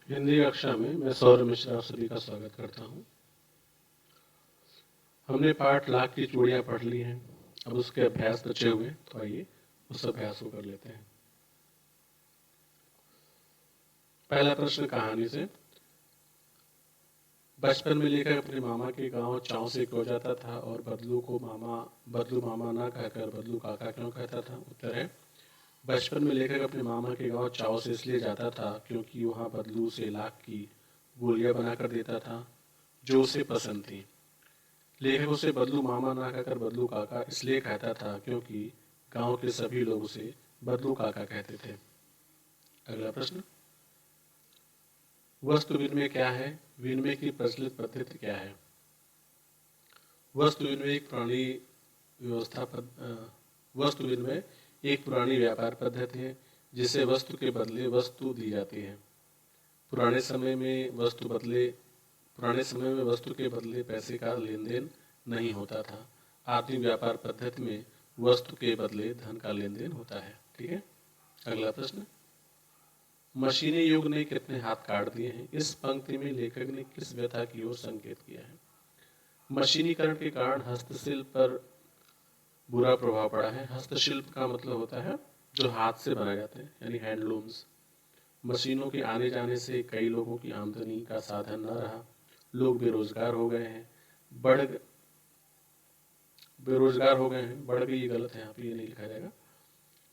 हिंदी कक्षा में मैं सौरभ मिश्रा आप सभी का स्वागत करता हूं। हमने पाठ लाख की चूड़ियां पढ़ ली हैं। अब उसके अभ्यास बचे हुए हैं, तो आइए उस अभ्यास को कर लेते हैं। पहला प्रश्न कहानी से। बचपन में लेखक अपने मामा के गांव चाव से क्यों जाता था और बदलू मामा ना कहकर बदलू काका क्यों कहता था? उत्तर है, बचपन में लेखक अपने मामा के गांव चाव से इसलिए जाता था क्योंकि वहां बदलू से लाख की गोलियां बनाकर देता था जो उसे पसंद थी। लेखक उसे बदलू मामा ना कहकर बदलू काका इसलिए कहता था क्योंकि गांव के सभी लोग उसे बदलू काका कहते थे। अगला प्रश्न, वस्तु विनिमय क्या है? विनिमय की प्रचलित पद्धति क्या है? वस्तु विनिमय एक पुरानी वस्तु विनिमय एक पुरानी व्यापार पद्धति है जिसे वस्तु के बदले वस्तु दी जाती है। पुराने समय में वस्तु के बदले पैसे का लेन देन नहीं होता था। आधुनिक व्यापार पद्धति में वस्तु के बदले धन का लेन देन होता है। ठीक है। अगला प्रश्न, मशीनी युग ने कितने हाथ काट दिए हैं? इस पंक्ति में लेखक ने किस व्यथा की ओर संकेत किया है? मशीनीकरण के कारण हस्तशिल्प पर बुरा प्रभाव पड़ा है। हस्तशिल्प का मतलब होता है जो हाथ से बनाए जाते हैं, यानी हैंडलूम्स। मशीनों के आने जाने से कई लोगों की आमदनी का साधन न रहा। लोग बेरोजगार हो गए हैं। बढ़ गई, ये गलत है, यहाँ पे ये नहीं लिखा जाएगा।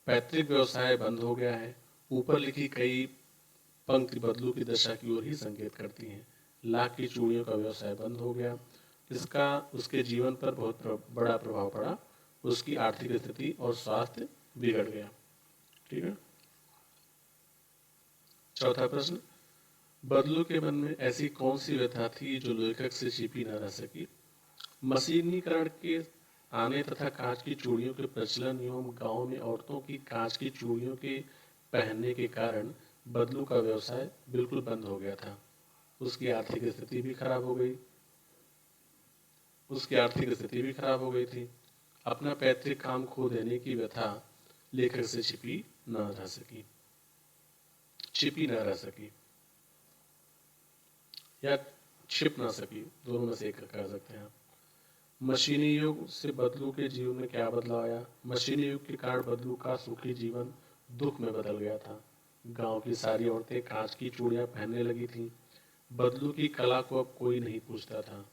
पैतृक व्यवसाय बंद हो गया है। ऊपर लिखी कई पंक्ति बदलू की दशा की ओर ही संकेत करती हैं। लाख की चूड़ियों का व्यवसाय बंद हो गया, इसका उसके जीवन पर बहुत बड़ा प्रभाव पड़ा। उसकी आर्थिक स्थिति और स्वास्थ्य बिगड़ गया। ठीक है। चौथा प्रश्न, बदलू के मन में ऐसी कौन सी व्यथा थी जो लेखक से छिपी न रह सकी? मशीनीकरण के आने तथा कांच की चूड़ियों के प्रचलन एवं गांव में औरतों की कांच की चूड़ियों के पहनने के कारण बदलू का व्यवसाय बिल्कुल बंद हो गया था। उसकी आर्थिक स्थिति भी खराब हो गई थी। अपना पैतृक काम खो देने की व्यथा लेखक से छिपी न रह सकी या छिप ना सकी, दोनों में से एक कर सकते हैं आप। मशीनी युग से बदलू के जीवन में क्या बदलाव आया? मशीनी युग के कारण बदलू का सुखी जीवन दुख में बदल गया था। गांव की सारी औरतें कांच की चूड़ियां पहनने लगी थीं। बदलू की कला को अब कोई नहीं पूछता था।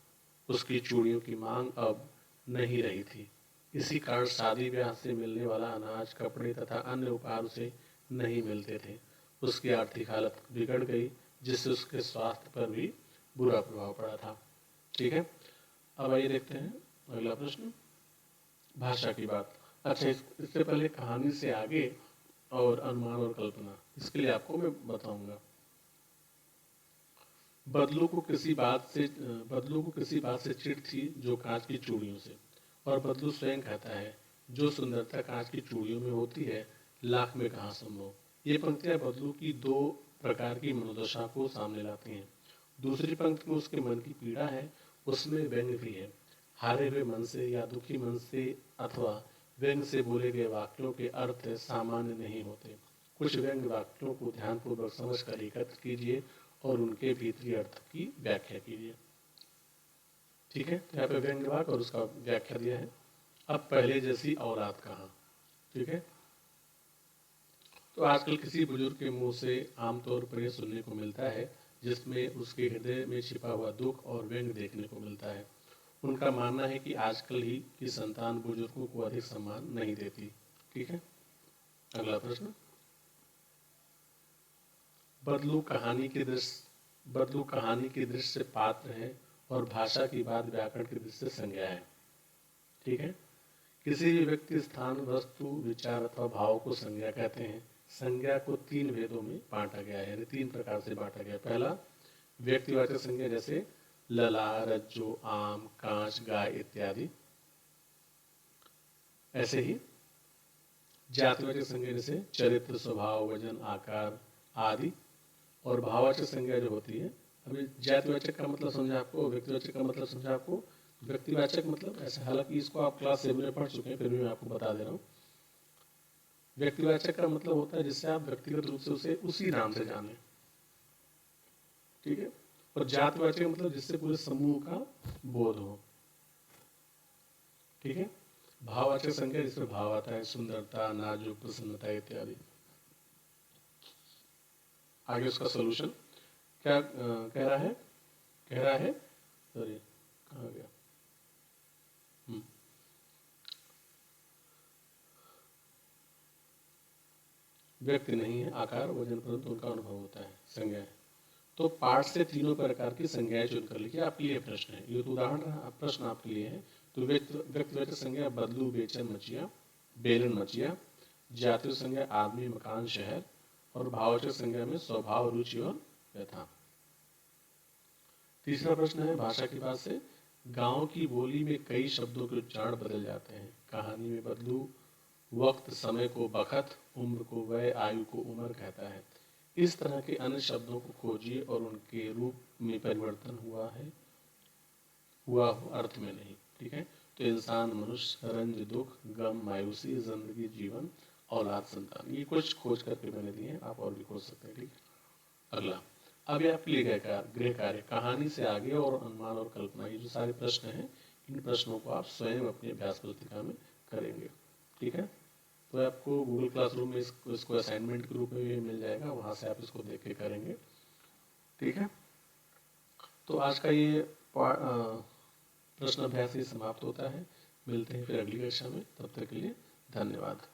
उसकी चूड़ियों की मांग अब नहीं रही थी। इसी कारण शादी ब्याह से मिलने वाला अनाज, कपड़े तथा अन्य उपहार उसे नहीं मिलते थे। उसकी आर्थिक हालत बिगड़ गई, जिससे उसके स्वास्थ्य पर भी बुरा प्रभाव पड़ा था। ठीक है। अब आइए देखते हैं अगला प्रश्न, भाषा की बात। अच्छा, इससे पहले कहानी से आगे और अनुमान और कल्पना, इसके लिए आपको मैं बताऊंगा। बदलू को किसी बात से चिढ़ थी जो कांच की चूड़ियों से, और बदलू स्वयं कहता है, जो सुंदरता कांच की चूड़ियों में होती है लाख में कहाँ संभव। ये पंक्तियां बदलू की दो प्रकार की मनोदशा को सामने लाती हैं। दूसरी पंक्ति में उसके मन की पीड़ा है, उसमें व्यंग भी है। हारे हुए मन से या दुखी मन से अथवा व्यंग से बोले गए वाक्यों के अर्थ सामान्य नहीं होते। कुछ व्यंग वाक्यों को ध्यानपूर्वक समझकर एकत्र कीजिए और उनके भीतरी अर्थ की व्याख्या कीजिए। ठीक है। यहाँ पे व्यंग वाक्य और उसका व्याख्या दिया है। अब पहले जैसी औलाद कहाँ। ठीक है। तो आजकल किसी बुजुर्ग के मुंह से आमतौर पर यह सुनने को मिलता है जिसमें उसके हृदय में छिपा हुआ दुख और व्यंग देखने को मिलता है। उनका मानना है कि आजकल ही की संतान बुजुर्गों को अधिक सम्मान नहीं देती। ठीक है। अगला प्रश्न, बदलू कहानी की दृश्य से पात्र है और भाषा की बात व्याकरण की दृष्टि से संज्ञा है। ठीक है। किसी भी व्यक्ति, स्थान, वस्तु, विचार अथवा भाव को संज्ञा कहते हैं। संज्ञा को तीन भेदों में बांटा गया है, यानी तीन प्रकार से बांटा गया है। पहला, व्यक्तिवाचक संज्ञा, जैसे लला, रज्जो, आम, कांच, गाय इत्यादि। ऐसे ही जातिवाचक संज्ञा जैसे चरित्र, स्वभाव, वजन, आकार आदि। और भाववाचक संज्ञा जो होती है, अभी जातिवाचक का मतलब समझा आपको, व्यक्तिवाचक का मतलब समझा आपको। व्यक्तिवाचक मतलब ऐसे, हालांकि इसको आप क्लास 7 में पढ़ चुके हैं, फिर भी मैं आपको बता दे रहा हूँ। व्यक्तिवाचक का मतलब होता है जिससे आप व्यक्तिगत रूप से उसे उसी नाम से जाने। ठीक है। और जातिवाचक मतलब जिससे पूरे समूह का बोध हो, ठीक है। भाववाचक संज्ञा जिसमें भाव आता है, सुंदरता, नाजुक, प्रसन्नता इत्यादि। आगे उसका सोल्यूशन क्या कह रहा है, सॉरी कहाँ गया, व्यक्ति नहीं है, आकार वजन परंतु उनका अनुभव होता है, संज्ञा है। तो पाठ से तीनों प्रकार की संज्ञाएं चुनकर लिखिए। आपके लिए प्रश्न है, ये तो उदाहरण प्रश्न आपके लिए है। तो व्यक्तिवाचक संज्ञा बदलू, बेचैन, मचिया, बेलन, मचिया। जातीय संज्ञा आदमी, मकान, शहर। और भाववाचक संज्ञा में स्वभाव, रुचि और व्यथा। तीसरा प्रश्न है भाषा की बात से, गांव की बोली में कई शब्दों के उच्चारण बदल जाते हैं। कहानी में बदलू वक्त, समय को बखत, उम्र को वय, आयु को उम्र कहता है। इस तरह के अन्य शब्दों को खोजिए और उनके रूप में परिवर्तन हुआ हो, अर्थ में नहीं, ठीक है। तो इंसान, मनुष्य, रंज, दुख, गम, मायूसी, जिंदगी, जीवन, औलाद, संतान, ये कुछ खोज करके मैंने दिए हैं, आप और भी खोज सकते हैं, ठीक है। अगला, अब ये आपके लिए गृह कार्य, कहानी से आगे और अनुमान और कल्पना, ये जो सारे प्रश्न हैं, इन प्रश्नों को आप स्वयं अपनी अभ्यास पुस्तिका में करेंगे, ठीक है। तो आपको गूगल क्लासरूम में इसको असाइनमेंट के रूप में भी मिल जाएगा, वहां से आप इसको देख के करेंगे, ठीक है। तो आज का ये प्रश्न अभ्यास ही समाप्त होता है। मिलते हैं फिर अगली कक्षा में, तब तक के लिए धन्यवाद।